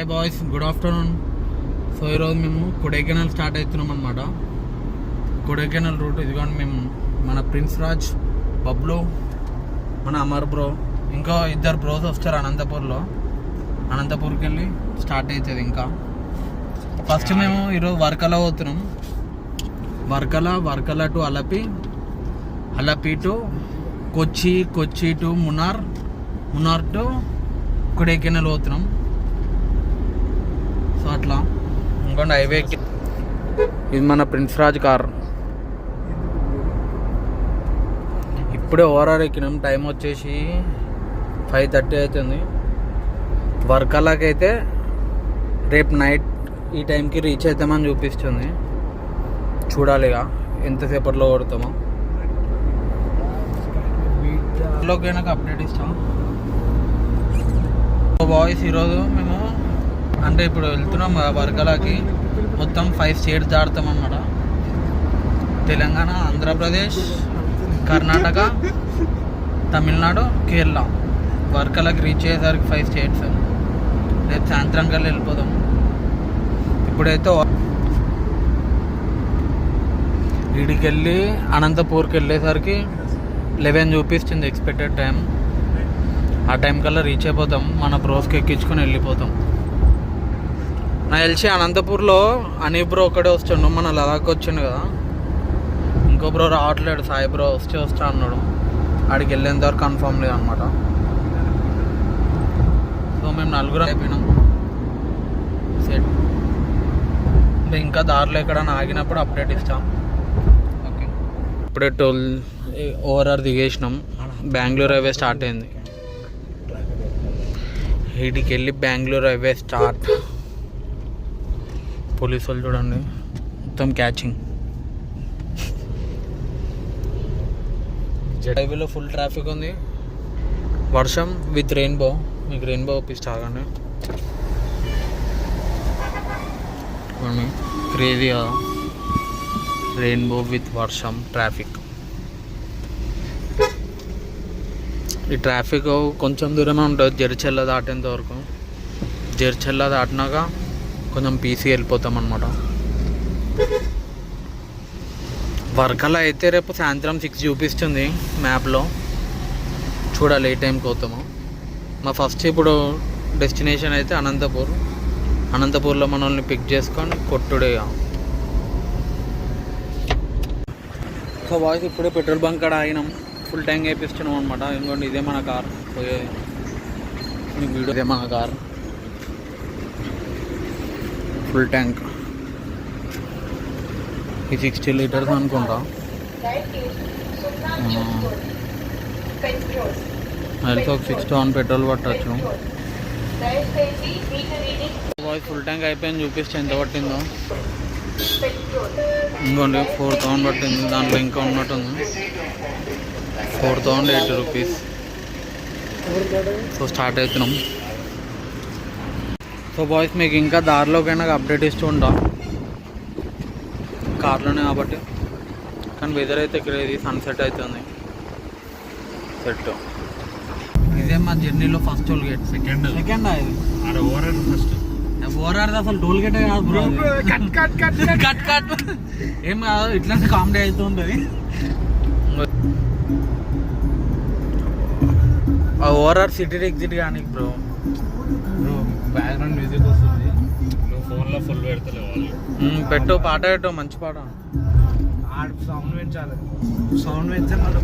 Boys, good afternoon. So ఈరోజు మేము Kodaikanal start అవుతున్నాం అనమాట. కొడైకెనాల్ రూట్ ఇదిగోండి. మేము మన ప్రిన్స్ రాజ్, బబ్లు, మన అమర్ బ్రో, ఇంకా ఇద్దరు బ్రోస్ వస్తారు అనంతపూర్కి వెళ్ళి స్టార్ట్ అవుతుంది. ఇంకా ఫస్ట్ మేము ఈరోజు వర్కలా పోతున్నాం. Varkala to Alleppey to Kochi to Munnar to Kodaikanal పోతున్నాం. సో అట్లా ఇంకోండి హైవేకి. ఇది మన ప్రిన్స్ రాజ్ కార్. ఇప్పుడే ఓవరాల్ ఎక్కినాం. టైం వచ్చేసి 5:30 అవుతుంది. వర్కలాకి అయితే రేపు నైట్ ఈ టైంకి రీచ్ అవుతామని చూపిస్తుంది. చూడాలిగా ఎంతసేపట్లో కొడతామో. లోకి నాకు అప్డేట్ ఇస్తాం. బాయ్స్, ఈరోజు మేము అంటే ఇప్పుడు వెళ్తున్నాం వర్కలాకి. మొత్తం 5 స్టేట్స్ దాటుతాం అన్నమాట. తెలంగాణ, ఆంధ్రప్రదేశ్, కర్ణాటక, తమిళనాడు, కేరళ. వర్కలాకి రీచ్ అయ్యేసరికి 5 స్టేట్స్. రేపు సాయంత్రం కల్లా వెళ్ళిపోతాం. ఇప్పుడైతే వీడికి వెళ్ళి అనంతపూర్కి వెళ్ళేసరికి 11 చూపిస్తుంది ఎక్స్పెక్టెడ్ టైం. ఆ టైం కల్లా రీచ్ అయిపోతాం. మన బ్రోస్కి ఎక్కించుకొని వెళ్ళిపోతాం. నాకు తెలిసి అనంతపూర్లో అనీ బ్రో ఒక్కడే వస్తుండు. మన లదాఖ్ వచ్చిండు కదా, ఇంకో బ్రో రావట్లేడు. సాయి బ్రో వస్తా అన్నాడు. ఆడికి వెళ్ళేంత వరకు కన్ఫర్మ్ లేదనమాట. సో మేము 4 అయిపోయినాం సెట్. అంటే ఇంకా దారిలో ఎక్కడైనా ఆగినప్పుడు అప్డేట్ ఇస్తాం. ఓకే, ఇప్పుడే ఓవరాల్ దిగేసినాం. బెంగళూరు హైవే స్టార్ట్ అయింది. వీటికి వెళ్ళి బెంగళూరు హైవే స్టార్ట్. పోలీసు వాళ్ళు చూడండి మొత్తం క్యాచింగ్. హైవేలో ఫుల్ ట్రాఫిక్ ఉంది. వర్షం విత్ రెయిన్బో. మీకు రెయిన్బో ఒప్పిస్తా కానీ క్రేజీ కదా. రెయిన్బో విత్ వర్షం ట్రాఫిక్. ఈ ట్రాఫిక్ కొంచెం దూరమే ఉంటుంది జడ్చర్ల దాటేంత వరకు. జడ్చర్ల దాటినాక కొంచెం పీసీ వెళ్ళిపోతాం అన్నమాట. వర్కలా అయితే రేపు సాయంత్రం 6 చూపిస్తుంది మ్యాప్లో. చూడాలి ఏ టైంకి పోతామో. మా ఫస్ట్ ఇప్పుడు డెస్టినేషన్ అయితే అనంతపూర్లో మనల్ని పిక్ చేసుకొని కొట్టుడేగా. సో బాయ్స్, ఇప్పుడే పెట్రోల్ బంక్ కాడ ఆగినాం. ఫుల్ ట్యాంక్ వేపిస్తున్నాం అనమాట. ఇంకోండి ఇదే మన కార్ పోయేది. మీకు వీడియో ఇదే మన కార్ ఫుల్ ట్యాంక్. ఈ 60 లీటర్స్ అనుకుంటా. అయితే ఒక 6,000 పెట్రోల్ పట్టచ్చు. ఫుల్ ట్యాంక్ అయిపోయింది. చూపిస్తే ఎంత పట్టిందో. ఇంకోండి 4,000 పట్టింది. దాంట్లో ఇంకా ఉన్నట్టుంది 4,080 రూపీస్. సో స్టార్ట్ అవుతున్నాం. సో బాయ్స్, మీకు ఇంకా దారిలోకైనా అప్డేట్ ఇస్తూ ఉంటాం కార్లోనే కాబట్టి. కానీ వెదర్ అయితే క్రేజీ. సన్సెట్ అవుతుంది. సెట్. ఇదే మా జర్నీలో ఫస్ట్ టోల్ గేట్. సెకండ్ అది ఓవరాల్ ఫస్ట్. ఓవరాల్ అసలు టోల్ గేటే కాదు బ్రో. కట్ ఏం కాదు, ఇట్లానే కామెడీ అవుతుంటుంది. ఓవరాల్ సిటీ ఎగ్జిట్ కానీ బ్రో బ్యాక్గ్రౌండ్ మ్యూజిక్ వస్తుంది. నువ్వు ఫోన్లో ఫుల్ పెడతలేవు వాళ్ళు. పెట్టు, పాట పెట్టు, మంచి పాట. సౌండ్ పెంచాలి. సౌండ్ పెంచే వాళ్ళు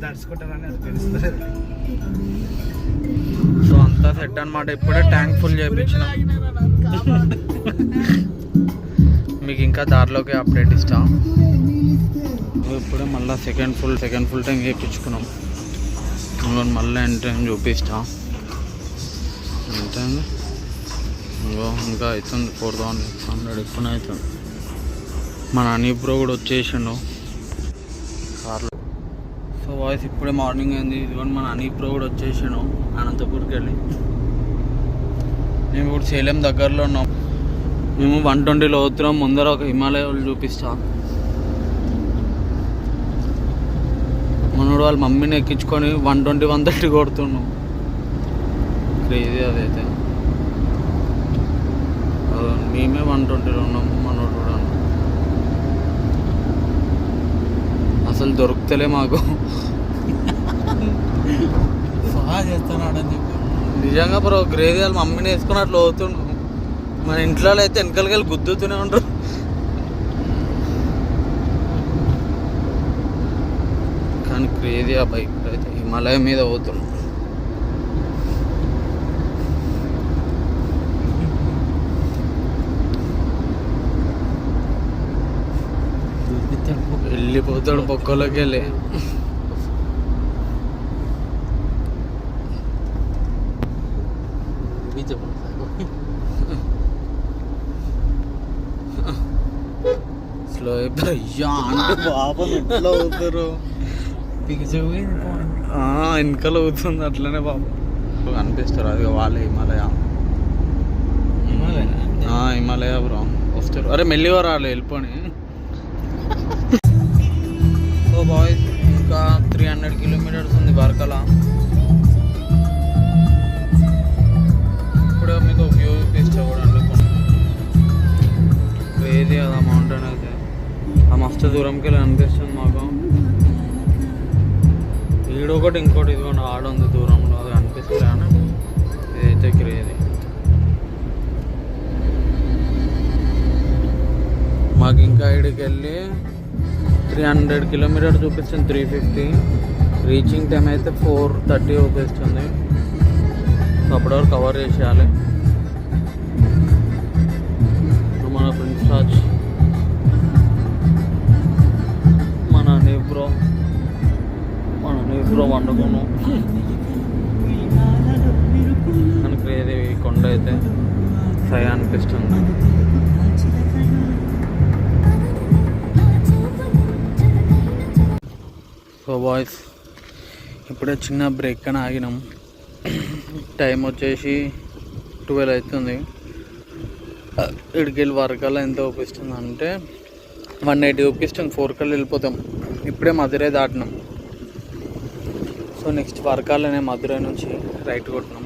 దడుచుకుంటారని అది తెలుస్తుంది. సో అంతా సెట్ అనమాట. ఇప్పుడే ట్యాంక్ ఫుల్ చేయించినాం. మీకు ఇంకా దారిలోకి అప్డేట్ ఇస్తాం. ఇప్పుడే మళ్ళీ సెకండ్ ఫుల్ ట్యాంక్ చేయించుకున్నాం. మళ్ళీ ఎంట్రీ చూపిస్తా. ఎంత ఇంకా అవుతుంది 4,600 ఎక్కువ అవుతుంది. మన అనీ బ్రో కూడా వచ్చేసిండు కార్లో. సో వాయిస్ ఇప్పుడే మార్నింగ్ అయింది. ఇదిగోండి మన అనీ బ్రో కూడా వచ్చేసిండు అనంతపూర్కి వెళ్ళి. మేము ఇప్పుడు సేలం దగ్గరలో ఉన్నాం. మేము 120లో అవుతున్నాం. ముందర ఒక హిమాలయ వాళ్ళు చూపిస్తా. మనోడు వాళ్ళ మమ్మీని ఎక్కించుకొని 120, 130 కొడుతున్నాం. క్రేజీ అదైతే. మేమే 120లో ఉన్నాం, మనోడు కూడా ఉన్నాం. అసలు దొరుకుతలే మాకు. బాగా చేస్తున్నాడని చెప్పి నిజంగా బ్రో గ్రేవీ వాళ్ళు మమ్మీని వేసుకుని అట్లా అవుతుండ్రు. మన ఇంట్లో అయితే వెనకాలకి గుద్దుతూనే ఉంటారు. కానీ క్రేజీ ఆ బైక్ అయితే హిమాలయ మీద పోతున్నాం. వెళ్ళిపోతాడు పొక్కలోకి వెళ్ళి. స్లో పాపం ఎట్లా అవుతారు, వెనకాల అవుతుంది అట్లనే పాపం అనిపిస్తారు. అది వాళ్ళే హిమాలయ బ్రో వస్తారు. అరే మెల్లిగా రాలే వెళ్ళిపోని. సో బాయ్స్ ఇంకా 300 కిలోమీటర్స్ ఉంది వర్కలా. ఇప్పుడు మీకు వ్యూ చూపిస్తా కూడా ఏది అది ఆ మౌంటైన్ అయితే ఆ మస్తు దూరంకి వెళ్ళి అనిపిస్తుంది మాకు. ఈడొకటి ఇంకోటి ఇదిగోండి ఆడ ఉంది దూరంలో, అది అనిపిస్తుంది. కానీ ఇదైతే క్రేజీ. మాకు ఇంకా ఇక్కడికి వెళ్ళి 300 కిలోమీటర్స్ చూపిస్తుంది, 350. రీచింగ్ టైం అయితే 4:30 చూపిస్తుంది. సో అప్పటివరకు కవర్ చేసేయాలి. మన ప్రిన్స్ రాజ్, మన నీబ్రో వండుకున్నాం. కానీ క్రేజీ ఈ కొండ అయితే సై అనిపిస్తుంది. సో బాయ్స్ ఇప్పుడే చిన్న బ్రేక్ అని ఆగినాం. టైం వచ్చేసి 12 అవుతుంది. ఇక్కడికి వెళ్ళి వర్కల్లా ఎంత చూపిస్తుంది అంటే 180 చూపిస్తుంది. 4 కల్లా వెళ్ళిపోతాం. ఇప్పుడే మధురై దాటినాం. సో నెక్స్ట్ వర్కాలనే మధురై నుంచి రైట్ కొట్టినాం.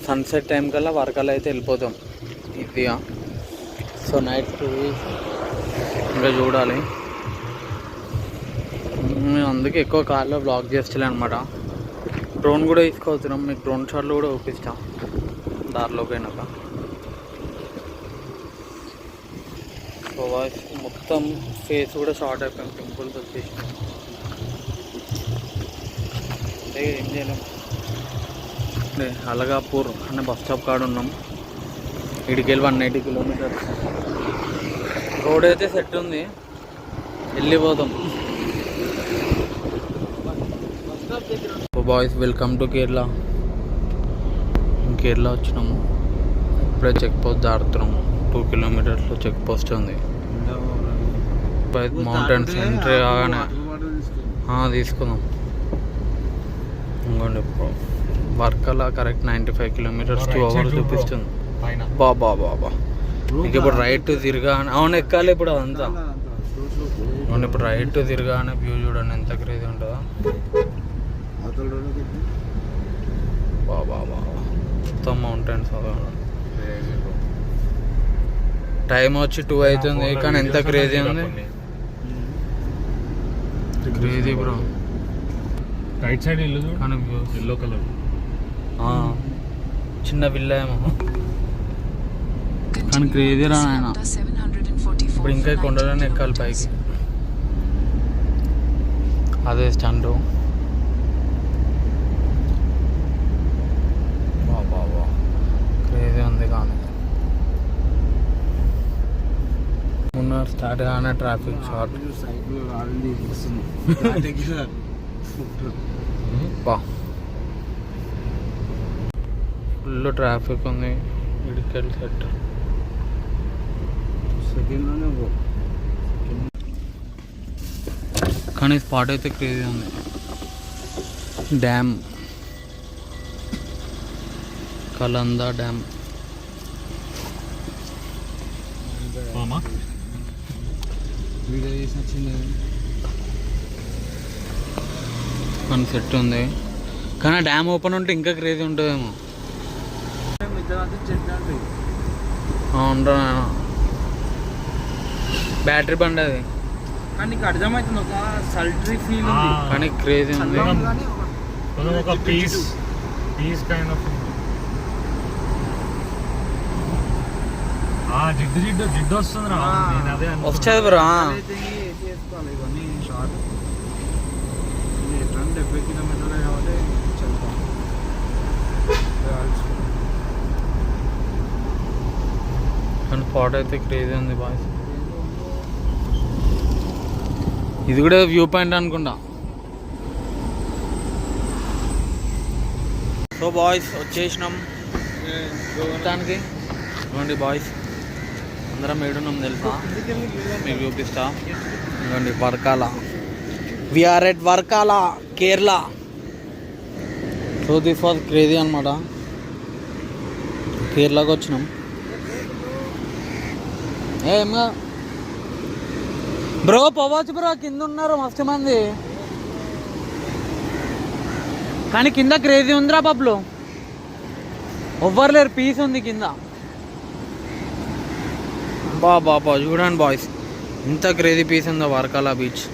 సన్సెట్ టైం కల్లా వర్కాలు అయితే వెళ్ళిపోతాం ఈజీగా. సో నైట్ ఇంకా చూడాలి. మేము అందుకే ఎక్కువ కార్లో బ్లాక్ చేస్తలే అనమాట. డ్రోన్ కూడా తీసుకొస్తున్నాం, మీకు డ్రోన్ షాట్లు కూడా చూపిస్తాం దారిలో పోయినాక. సో మొత్తం ఫేస్ కూడా షార్ట్ అయిపోయింది, పింపుల్స్ వచ్చేసి. ఏం చేయలేం. అలగాపూర్ అనే బస్ స్టాప్ కాడ ఉన్నాం. ఇడికి వెళ్ళి 180 కిలోమీటర్స్. రోడ్ అయితే సెట్ ఉంది, వెళ్ళిపోతాం. Boys welcome to Kerala. Kerala వచ్చినాము. ఇప్పుడే చెక్ పోస్ట్ దాడుతున్నాము. 2 కిలోమీటర్స్లో చెక్ పోస్ట్ ఉంది. మౌంటైన్స్ ఎంట్రీ కాగానే తీసుకుందాం. ఇంకోండి ఇప్పుడు వర్కలా కరెక్ట్ 95 కిలోమీటర్స్ 2 hours చూపిస్తుంది. బాబా ఇంక ఇప్పుడు రైట్ తిరగానే అవును ఎక్కాలి ఇప్పుడు అదంతా. అవును ఇప్పుడు రైట్ తిరగానే వ్యూ చూడండి ఎంత క్రేజీ ఉంటుందో. బాబా మొత్తం మౌంటైన్స్. టైం వచ్చి 2 అవుతుంది కానీ ఎంత క్రేజీ ఉంది. Crazy bro. రైట్ సైడ్ ఇల్లు కానీ ఎల్లో కలర్ చిన్న విల్ల ఏమో కానీ క్రేజీ రా ఆయన. ఇప్పుడు ఇంకా కొండలోనే ఎక్కాలి పైకి. అదే స్టంట్. బాబా క్రేజీ ఉంది. కానీ మున్నార్ స్టార్ట్ కానీ ట్రాఫిక్ షార్ట్. ఫుల్ ట్రాఫిక్ ఉంది. మెడికల్ సెట్ కానీ స్పాట్ అయితే క్రేజీ ఉంది. డ్యామ్ కలందా డ్యామ్. కానీ సెట్ ఉంది. కానీ డ్యామ్ ఓపెన్ ఉంటే ఇంకా క్రేజీ ఉంటుందేమో. అవునరా బ్యాటరీ బండి అది, కానీ నీకు అర్థమవుతుంది ఒక సల్టరీ ఫీల్ ఉంది. కానీ క్రేజీ ఉంది. కొంచెం ఒక పీస్ కైండ్ ఆఫ్ జిడ్డు వస్తుంది రా. నేను అదే వస్తుంది బ్రో. అయితే చేసుకోవాలి ఇవన్నీ షార్ట్ 70 కిలోమీటర్లే కాబట్టి చెప్తాం. కానీ స్పాట్ అయితే క్రేజీ ఉంది బాయ్స్. ఇది కూడా వ్యూ పాయింట్ అనుకుంటా. సో బాయ్స్ వచ్చేసినాం చూడటానికి. ఇవ్వండి బాయ్స్, అందరం ఏడున్నాం తెలుసా, మీకు చూపిస్తా. ఇవ్వండి Varkala, we're at Varkala Kerala. So this was crazy అనమాట. కేరళకు వచ్చినాం. ఏమా బ్రో పోవచ్చు బ్రో, కింద ఉన్నారు మస్తు మంది, కానీ కింద క్రేజీ ఉందిరా పబ్లు, ఎవ్వరు లేరు, పీస్ ఉంది కింద. బాబా చూడండి బాయ్స్, ఇంత క్రేజీ పీస్ ఉందో వర్కాల బీచ్.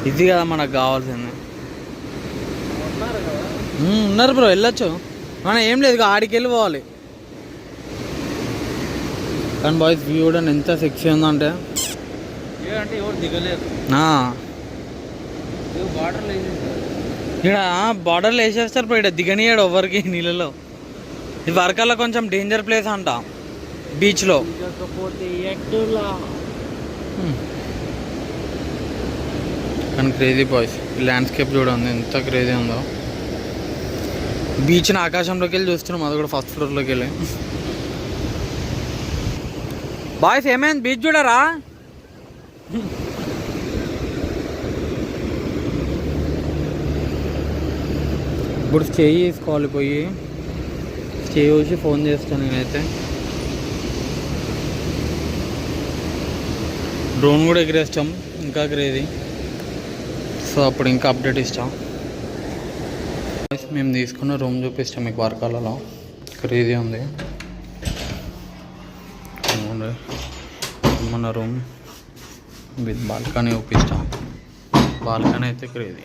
ఇది కదా మనకు కావాల్సింది. ఉన్నారు బ్రో, వెళ్ళొచ్చు. మనం ఏం లేదు, ఆడికి వెళ్ళిపోవాలి. కానీ బాయ్స్ వ్యూ కూడా ఎంత సెక్సీ ఉందంటే అంటే ఎవరు దిగలేరు. ఇక్కడ బార్డర్లు వేసేస్తారు ఇప్పుడు, ఇక్కడ దిగనియాడు ఎవరికి నీళ్ళలో. ఇది వర్కాల కొంచెం డేంజర్ ప్లేస్ అంట బీచ్లో. కానీ క్రేజీ బాయ్స్, ఈ ల్యాండ్స్కేప్ చూడండి ఎంత క్రేజీ ఉందో. బీచ్ని ఆకాశంలోకి వెళ్ళి చూస్తున్నాం, అది కూడా ఫస్ట్ ఫ్లోర్లోకి వెళ్ళి. బాయ్స్ ఏమైంది, బీచ్ చూడరా? ఇప్పుడు స్టే చేసుకోవాలి, పోయి స్టే చేసి ఫోన్ చేస్తాను నేనైతే. డ్రోన్ కూడా ఎగిరేస్తాం, ఇంకా క్రేజీ. సో అప్పుడు ఇంకా అప్డేట్ ఇస్తాం. మేము తీసుకున్న రూమ్ చూపిస్తాం మీకు వర్కాలలో. క్రేజీ ఉంది మన రూమ్ విత్ బాల్కనీ చూపిస్తాం. బాల్కనీ అయితే క్రేజీ.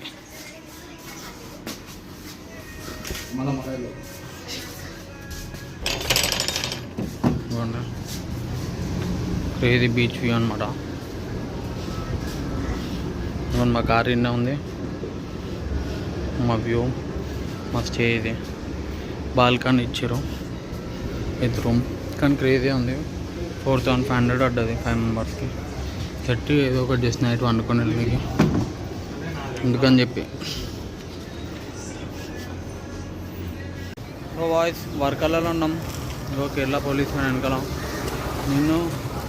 క్రేజీ బీచ్ వ్యూ అనమాట. మా కార్ ఇన్న ఉంది, మా వ్యూ, మా స్టే ఇది. బాల్కనీ ఇచ్చారు విత్ రూమ్, కానీ క్రేజీ ఉంది. 4500 పడ్డది 5 మెంబర్స్కి. చెట్టు ఏదో ఒకటి చేసి నైట్ వండుకొని వెళ్ళి ఎందుకని చెప్పి. వాయిస్ వర్కర్లలో ఉన్నాం. ఇంకో కేరళ పోలీస్ మ్యాన్ వెనకాల నిన్ను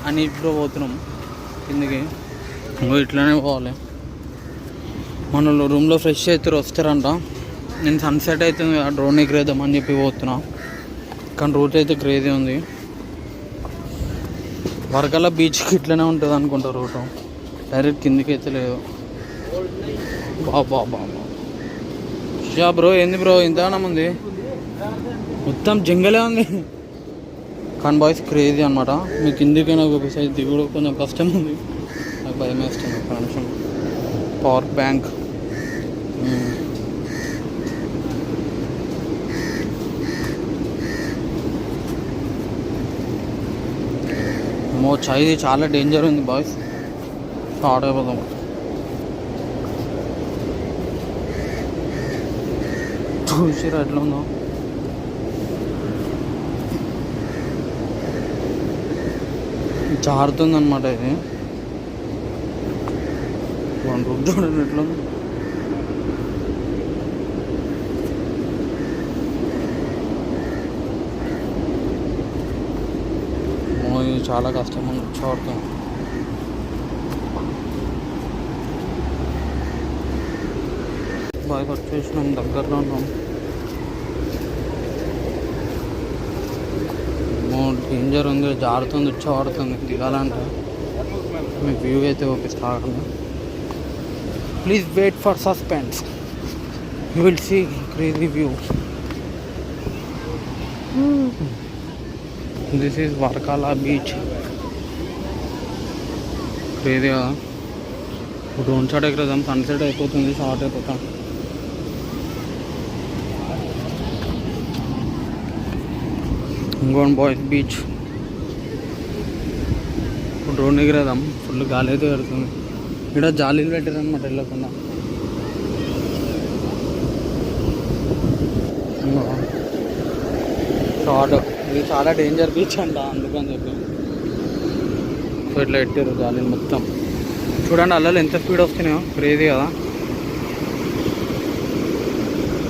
అని ఇప్పుడు పోతున్నాం కిందికి. ఇంకో ఇట్లానే పోవాలి. మన రూమ్లో ఫ్రెష్ అయితే వస్తారంట. నేను సన్సెట్ అవుతుంది, డ్రోన్ ఎగిరేద్దామని చెప్పి పోతున్నా. కానీ రూట్ అయితే క్రేజీ ఉంది. వర్కల బీచ్కి ఇట్లనే ఉంటుంది అనుకుంటా రూటు, డైరెక్ట్ కిందికి అయితే లేదు. బాబా షా బ్రో, ఏంది బ్రో ఇంతగానం ఉంది, మొత్తం జంగలే ఉంది. కానీ బాయ్స్ క్రేజీ అనమాట. మీకు కిందికైనా చూపిస్తాయి, దిగుడు కొంచెం కష్టం ఉంది, నాకు భయం వేస్తుంది. ఒక నిమిషం. పవర్ బ్యాంక్, ఇది చాలా డేంజర్ ఉంది బాయ్స్, స్టార్ట్ అయిపోదాం. చూసిరా ఎట్లా ఉందో. జారుతుంది అనమాట ఇది. రూమ్ చూడండి ఎట్లా ఉంది. చాలా కష్టం ఉంది చూడటం. బాగా వచ్చేసినాం, దగ్గరలో ఉన్నాం. డేంజర్ ఉంది, జారుతుంది, వచ్చాడుతుంది. దిగాలంటే మీకు వ్యూ అయితే చూపిస్తా. Please wait for suspense, you will see crazy view. This is Varkala beach. క్రేజీగా డ్రోన్ షాట్ ఎక్కడదాం, సన్సెట్ అయిపోతుంది, షార్ట్ అయిపోతాం. ఇంకోన్ బాయ్స్ బీచ్. డ్రోన్ ఎగిరేదాం, ఫుల్ గాలి అయితే పెడుతుంది. ఇక్కడ జాలీలు పెట్టారు అనమాట వెళ్ళకుండా. షార్ట్ ఇది చాలా డేంజర్ బీచ్ అంట, అందుకని చెప్పి సో ఇట్లా పెట్టారు జాలీలు మొత్తం. చూడండి అల్లలు ఎంత స్పీడ్ వస్తున్నాయో, క్రేజీ కదా.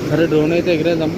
సరే డ్రోన్ అయితే ఎగిరేద్దాం.